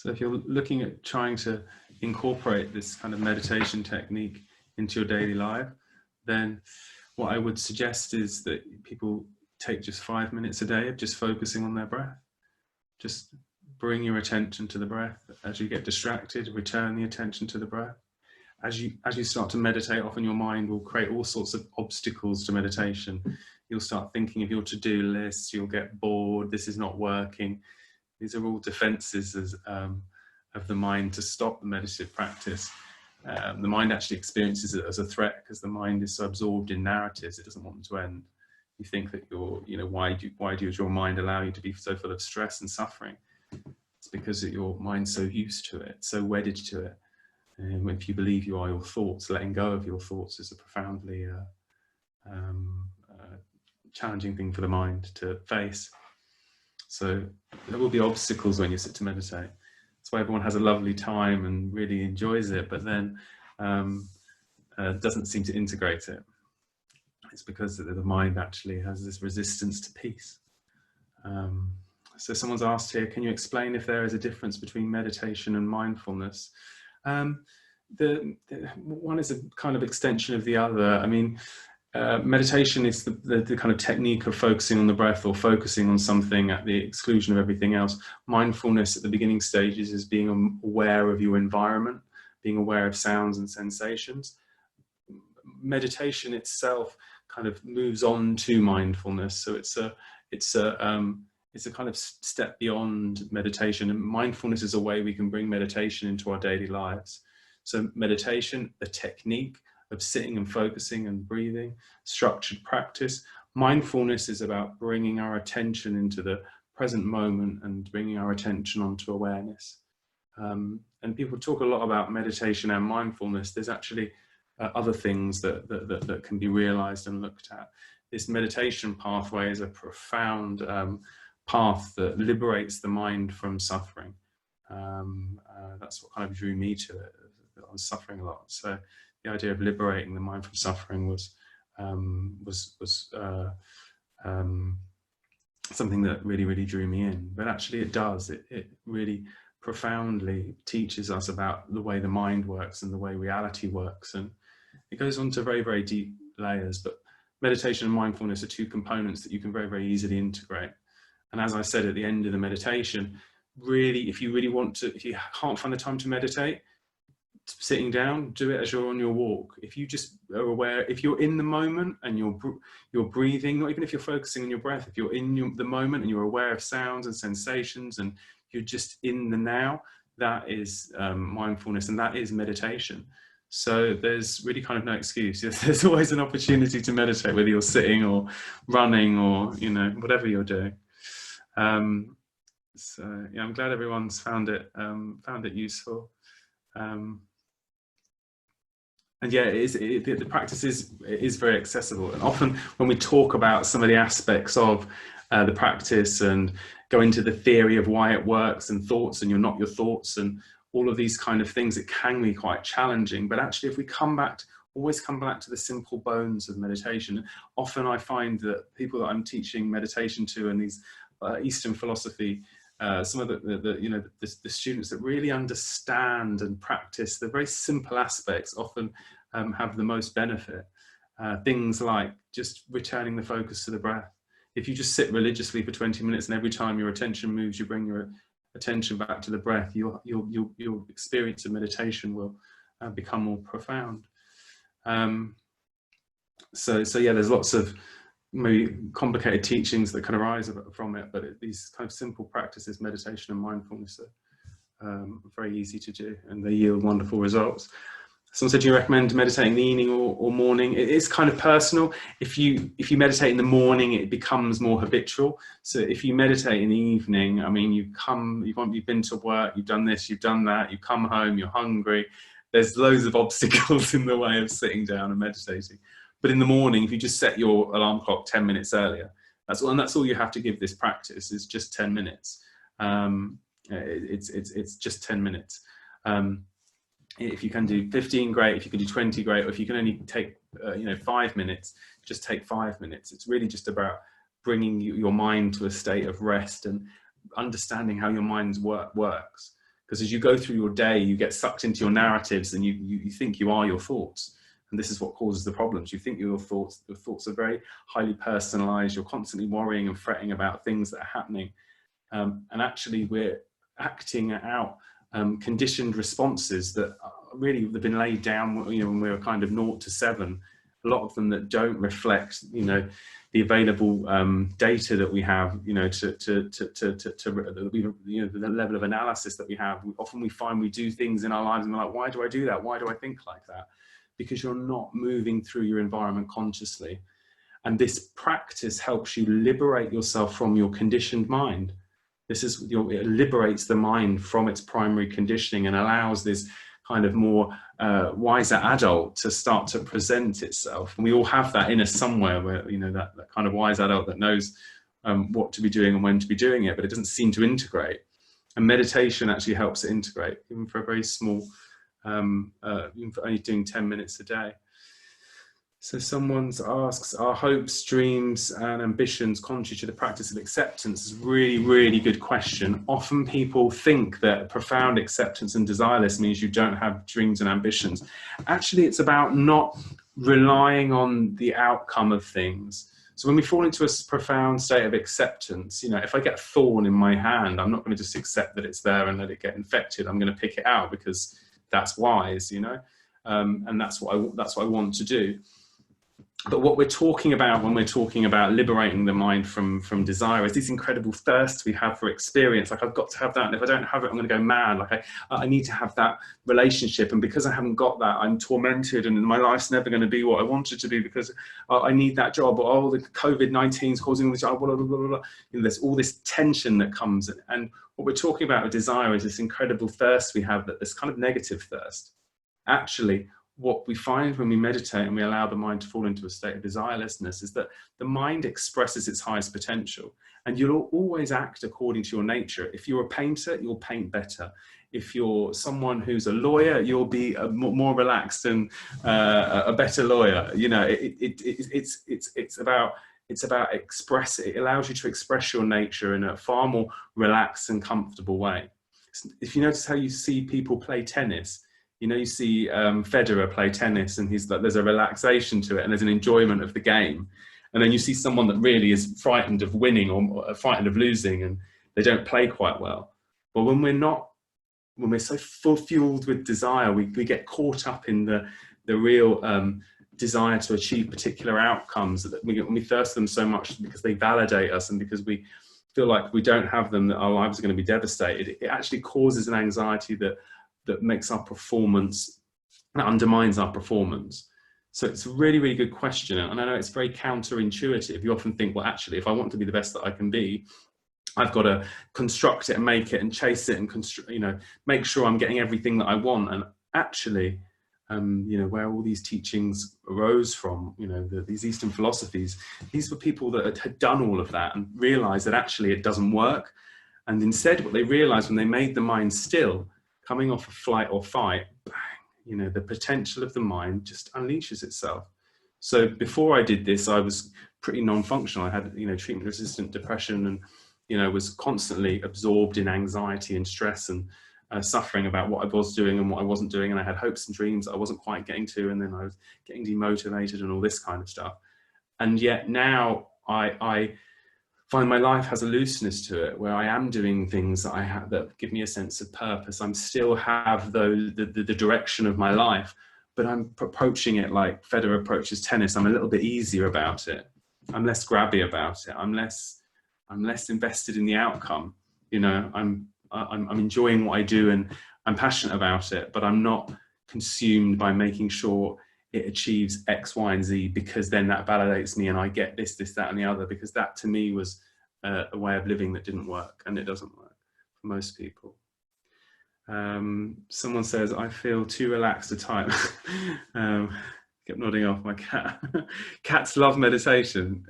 So if you're looking at trying to incorporate this kind of meditation technique into your daily life, then what I would suggest is that people take just 5 minutes a day of just focusing on their breath. Just bring your attention to the breath. As you get distracted, return the attention to the breath. As you start to meditate, often your mind will create all sorts of obstacles to meditation. You'll start thinking of your to-do lists, you'll get bored, this is not working. These are all defenses of the mind to stop the meditative practice. The mind actually experiences it as a threat because the mind is so absorbed in narratives, it doesn't want them to end. You think that why does your mind allow you to be so full of stress and suffering? It's because your mind's so used to it, so wedded to it. And if you believe you are your thoughts, letting go of your thoughts is a profoundly challenging thing for the mind to face. So there will be obstacles when you sit to meditate. That's why everyone has a lovely time and really enjoys it, but then doesn't seem to integrate it. It's because the mind actually has this resistance to peace. So someone's asked here, can you explain if there is a difference between meditation and mindfulness? The one is a kind of extension of the other. I mean, meditation is the kind of technique of focusing on the breath or focusing on something at the exclusion of everything else. Mindfulness at the beginning stages is being aware of your environment, being aware of sounds and sensations. Meditation itself kind of moves on to mindfulness, so it's a kind of step beyond meditation, and mindfulness is a way we can bring meditation into our daily lives. So meditation, the technique of sitting and focusing and breathing, structured practice. Mindfulness is about bringing our attention into the present moment and bringing our attention onto awareness. And people talk a lot about meditation and mindfulness. There's actually other things that can be realized and looked at. This meditation pathway is a profound path that liberates the mind from suffering. That's what kind of drew me to it. I was suffering a lot, so the idea of liberating the mind from suffering was something that really drew me in. But actually it does, it really profoundly teaches us about the way the mind works and the way reality works, and it goes on to very deep layers. But meditation and mindfulness are two components that you can very easily integrate. And as I said at the end of the meditation, really, if you can't find the time to meditate, sitting down, do it as you're on your walk. If you just are aware, if you're in the moment and you're breathing, not even if you're focusing on your breath, if you're in the moment and you're aware of sounds and sensations and you're just in the now, that is mindfulness, and that is meditation. So there's really kind of no excuse. There's always an opportunity to meditate, whether you're sitting or running or whatever you're doing. So yeah, I'm glad everyone's found it useful. And yeah, the practice is very accessible. And often when we talk about some of the aspects of the practice and go into the theory of why it works and thoughts and you're not your thoughts and all of these kind of things, it can be quite challenging. But actually, if we always come back to the simple bones of meditation. Often I find that people that I'm teaching meditation to and these Eastern philosophy, some of the students that really understand and practice the very simple aspects often have the most benefit. Things like just returning the focus to the breath. If you just sit religiously for 20 minutes and every time your attention moves, you bring your attention back to the breath, your experience of meditation will become more profound. So yeah, there's lots of maybe complicated teachings that can arise from it, but these kind of simple practices, meditation and mindfulness, are very easy to do, and they yield wonderful results. Someone said, do you recommend meditating in the evening or morning? It is kind of personal. If you meditate in the morning, it becomes more habitual. So if you meditate in the evening, I mean, you've been to work, you've done this, you've done that, you come home, you're hungry. There's loads of obstacles in the way of sitting down and meditating. But in the morning, if you just set your alarm clock 10 minutes earlier, that's all you have to give this practice is just 10 minutes. It's just 10 minutes. If you can do 15, great. If you can do 20, great. Or if you can only take 5 minutes, just take 5 minutes. It's really just about bringing your mind to a state of rest and understanding how your mind's works. Because as you go through your day, you get sucked into your narratives, and you think you are your thoughts. And this is what causes the problems. You think your thoughts are very highly personalized. You're constantly worrying and fretting about things that are happening. And actually we're acting out conditioned responses that really have been laid down, when we were kind of 0 to 7. A lot of them that don't reflect, the available data that we have, the level of analysis that we have. Often we find we do things in our lives and we're like, why do I do that? Why do I think like that? Because you're not moving through your environment consciously. And this practice helps you liberate yourself from your conditioned mind. It liberates the mind from its primary conditioning and allows this kind of more wiser adult to start to present itself. And we all have that in us somewhere, where that kind of wise adult that knows what to be doing and when to be doing it, but it doesn't seem to integrate. And meditation actually helps it integrate, even for a very small, even for only doing 10 minutes a day. So someone asks, are hopes, dreams and ambitions contrary to the practice of acceptance? Is a really, really good question. Often people think that profound acceptance and desireless means you don't have dreams and ambitions. Actually, it's about not relying on the outcome of things. So when we fall into a profound state of acceptance, if I get a thorn in my hand, I'm not going to just accept that it's there and let it get infected. I'm going to pick it out because that's wise, and that's what I want to do. But what we're talking about when we're talking about liberating the mind from desire is this incredible thirst we have for experience. Like, I've got to have that, and if I don't have it, I'm going to go mad. Like, I need to have that relationship, and because I haven't got that, I'm tormented, and my life's never going to be what I want it to be because I need that job, or the COVID-19 is causing all this, blah, blah, blah, blah. There's all this tension that comes, and what we're talking about with desire is this incredible thirst we have, that this kind of negative thirst. Actually, what we find when we meditate and we allow the mind to fall into a state of desirelessness is that the mind expresses its highest potential, and you'll always act according to your nature. If you're a painter, you'll paint better. If you're someone who's a lawyer, you'll be more relaxed and a better lawyer. It's about expressing. It allows you to express your nature in a far more relaxed and comfortable way. If you notice how you see people play tennis, you see Federer play tennis, and there's a relaxation to it, and there's an enjoyment of the game. And then you see someone that really is frightened of winning or frightened of losing, and they don't play quite well. But when we're so fueled with desire, we get caught up in the real desire to achieve particular outcomes, that we thirst them so much because they validate us, and because we feel like we don't have them, that our lives are going to be devastated. It actually causes an anxiety that makes our performance, that undermines our performance. So it's a really, really good question. And I know it's very counterintuitive. You often think, well, actually, if I want to be the best that I can be, I've got to construct it and make it and chase it and make sure I'm getting everything that I want. And actually, where all these teachings arose from, these Eastern philosophies, these were people that had done all of that and realized that actually it doesn't work. And instead, what they realized when they made the mind still, coming off of flight or fight, bang, the potential of the mind just unleashes itself. So before I did this, I was pretty non-functional. I had, treatment-resistant depression, and, was constantly absorbed in anxiety and stress and suffering about what I was doing and what I wasn't doing. And I had hopes and dreams that I wasn't quite getting to. And then I was getting demotivated and all this kind of stuff. And yet now I find my life has a looseness to it, where I am doing things that give me a sense of purpose. I'm still have the direction of my life, but I'm approaching it like Federer approaches tennis. I'm a little bit easier about it. I'm less grabby about it. I'm less invested in the outcome. I'm enjoying what I do, and I'm passionate about it, but I'm not consumed by making sure it achieves X, Y, and Z, because then that validates me and I get this, that, and the other, because that to me was a way of living that didn't work, and it doesn't work for most people. Someone says, I feel too relaxed a type. Kept nodding off. My cat. Cats love meditation.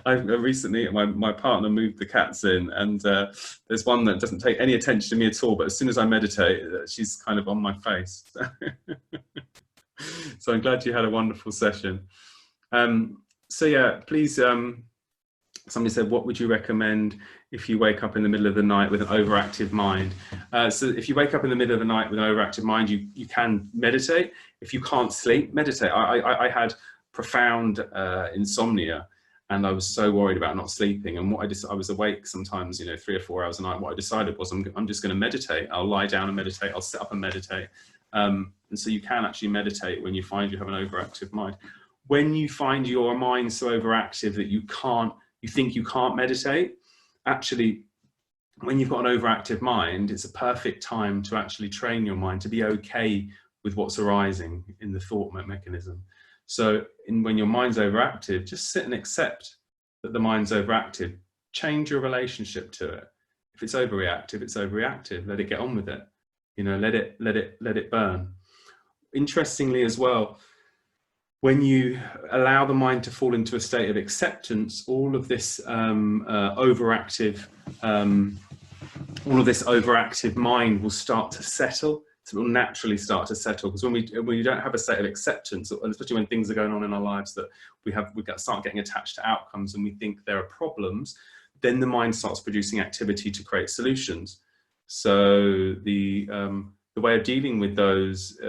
I recently, my partner moved the cats in, and there's one that doesn't take any attention to me at all, but as soon as I meditate, she's kind of on my face. So I'm glad you had a wonderful session. So yeah, please, somebody said, what would you recommend if you wake up in the middle of the night with an overactive mind? So if you wake up in the middle of the night with an overactive mind, you can meditate. If you can't sleep, meditate. I had profound insomnia, and I was so worried about not sleeping. And I was awake sometimes, 3 or 4 hours a night. What I decided was I'm just going to meditate. I'll lie down and meditate. I'll sit up and meditate. And so you can actually meditate when you find you have an overactive mind. When you find your mind so overactive that you think you can't meditate, actually, when you've got an overactive mind, it's a perfect time to actually train your mind to be okay with what's arising in the thought mechanism. So when your mind's overactive, just sit and accept that the mind's overactive. Change your relationship to it. If it's overreactive, it's overreactive. Let it get on with it. Let it burn. Interestingly as well, when you allow the mind to fall into a state of acceptance, all of this overactive mind will start to settle. So it will naturally start to settle, because when you don't have a state of acceptance, and especially when things are going on in our lives that we start getting attached to outcomes and we think there are problems, then the mind starts producing activity to create solutions. So the way of dealing with those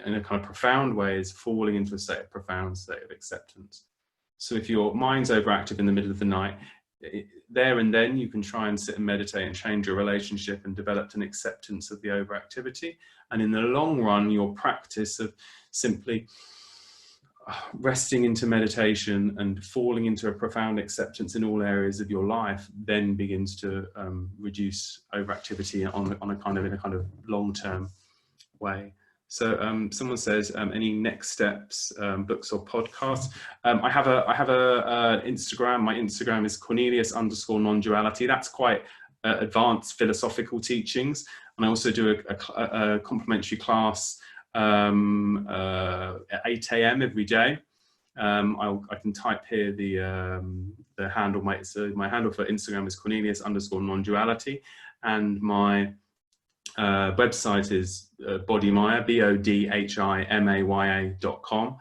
in a kind of profound way is falling into a profound state of acceptance. So if your mind's overactive in the middle of the night, there and then you can try and sit and meditate and change your relationship and develop an acceptance of the overactivity. And in the long run, your practice of simply resting into meditation and falling into a profound acceptance in all areas of your life then begins to reduce overactivity in a kind of long-term way. So someone says, any next steps, books or podcasts? I have a Instagram. My Instagram is Cornelius_non-duality. That's quite advanced philosophical teachings. And I also do a complimentary class at 8 a.m. every day. I can type here the handle. My handle for Instagram is Cornelius_non-duality, and my website is Bodhimaya, BODHIMAYA.com.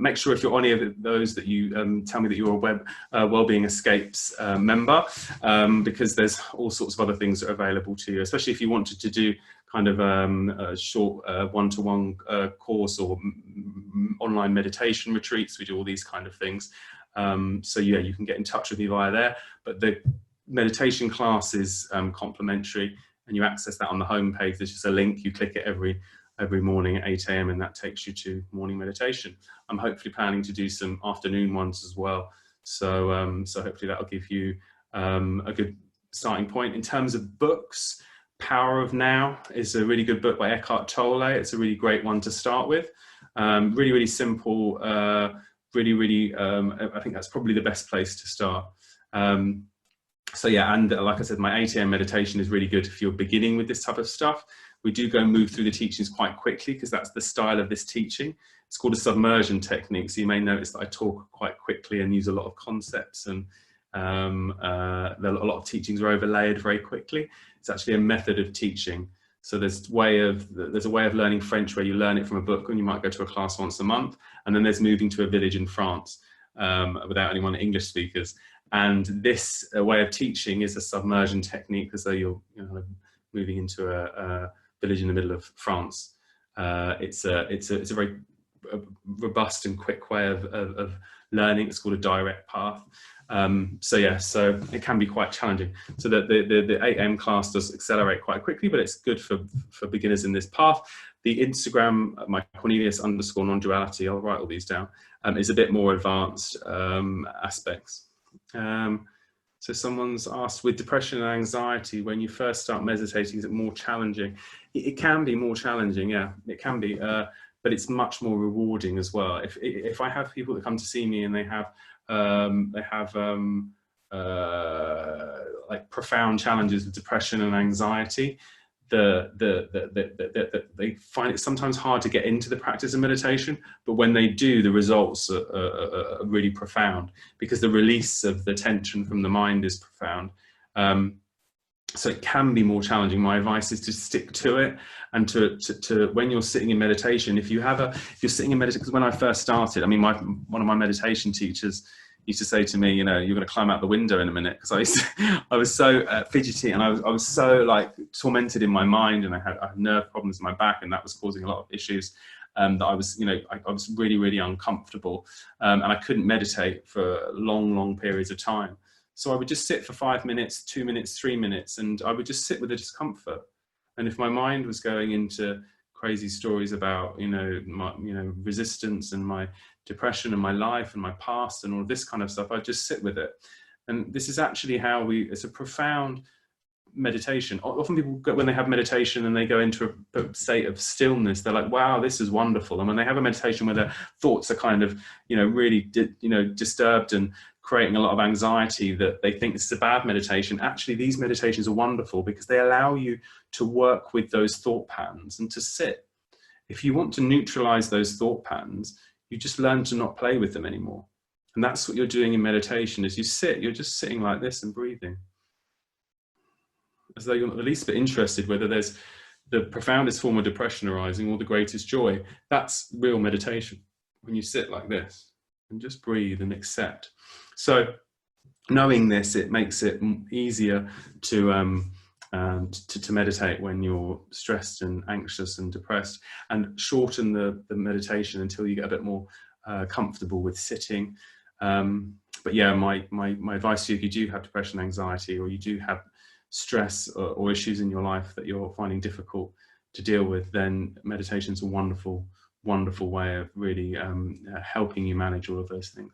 Make sure if you're on any of those that you tell me that you're a Wellbeing Escapes member, because there's all sorts of other things that are available to you, especially if you wanted to do kind of a short one-to-one course or online meditation retreats. We do all these kind of things. So yeah, you can get in touch with me via there, but the meditation class is complimentary, and you access that on the homepage. There's just a link, you click it every morning at 8 a.m. and that takes you to morning meditation. I'm hopefully planning to do some afternoon ones as well. So so hopefully that'll give you a good starting point. In terms of books, Power of Now is a really good book by Eckhart Tolle. It's a really great one to start with. Really, really simple. Really, I think that's probably the best place to start. So yeah, and like I said, my 8 a.m. meditation is really good if you're beginning with this type of stuff. We do go and move through the teachings quite quickly because that's the style of this teaching. It's called a submersion technique. So you may notice that I talk quite quickly and use a lot of concepts, and a lot of teachings are overlaid very quickly. It's actually a method of teaching. So there's a way of learning French where you learn it from a book and you might go to a class once a month. And then there's moving to a village in France without anyone English speakers. And this way of teaching is a submersion technique, as though you're kind of moving into a village in the middle of France. It's a very robust and quick way of learning. It's called a direct path. So yeah, so it can be quite challenging. So the 8 a.m. class does accelerate quite quickly, but it's good for beginners in this path. The Instagram, my Cornelius_non-duality, I'll write all these down, is a bit more advanced aspects. So someone's asked, with depression and anxiety, when you first start meditating, is it more challenging? It can be more challenging, yeah, it can be, but it's much more rewarding as well. If I have people that come to see me and they have like profound challenges with depression and anxiety, they find it sometimes hard to get into the practice of meditation, but when they do, the results are really profound because the release of the tension from the mind is profound. So it can be more challenging. My advice is to stick to it, and to when you're sitting in meditation, if you're sitting in meditation, because when I first started, I mean, one of my meditation teachers, used to say to me, you know, you're going to climb out the window in a minute, because I was so fidgety, and I was so like tormented in my mind, and I had nerve problems in my back, and that was causing a lot of issues. That I was, you know, I was really, really uncomfortable, and I couldn't meditate for long periods of time. So I would just sit for 5 minutes, 2 minutes, 3 minutes, and I would just sit with the discomfort. And if my mind was going into crazy stories about, you know, resistance and my depression and my life and my past and all this kind of stuff, I'd just sit with it. And this is actually how it's a profound meditation. Often people go, when they have meditation and they go into a state of stillness, they're like, wow, this is wonderful. And when they have a meditation where their thoughts are kind of, you know, really disturbed and creating a lot of anxiety, that they think this is a bad meditation, actually these meditations are wonderful because they allow you to work with those thought patterns and to sit. If you want to neutralize those thought patterns, you just learn to not play with them anymore. And that's what you're doing in meditation. As you sit, you're just sitting like this and breathing, as though you're not the least bit interested whether there's the profoundest form of depression arising or the greatest joy. That's real meditation, when you sit like this and just breathe and accept. So knowing this, it makes it easier to meditate when you're stressed and anxious and depressed, and shorten the meditation until you get a bit more comfortable with sitting. But yeah, my advice to you, if you do have depression, anxiety, or you do have stress or issues in your life that you're finding difficult to deal with, then meditation is a wonderful way of really helping you manage all of those things.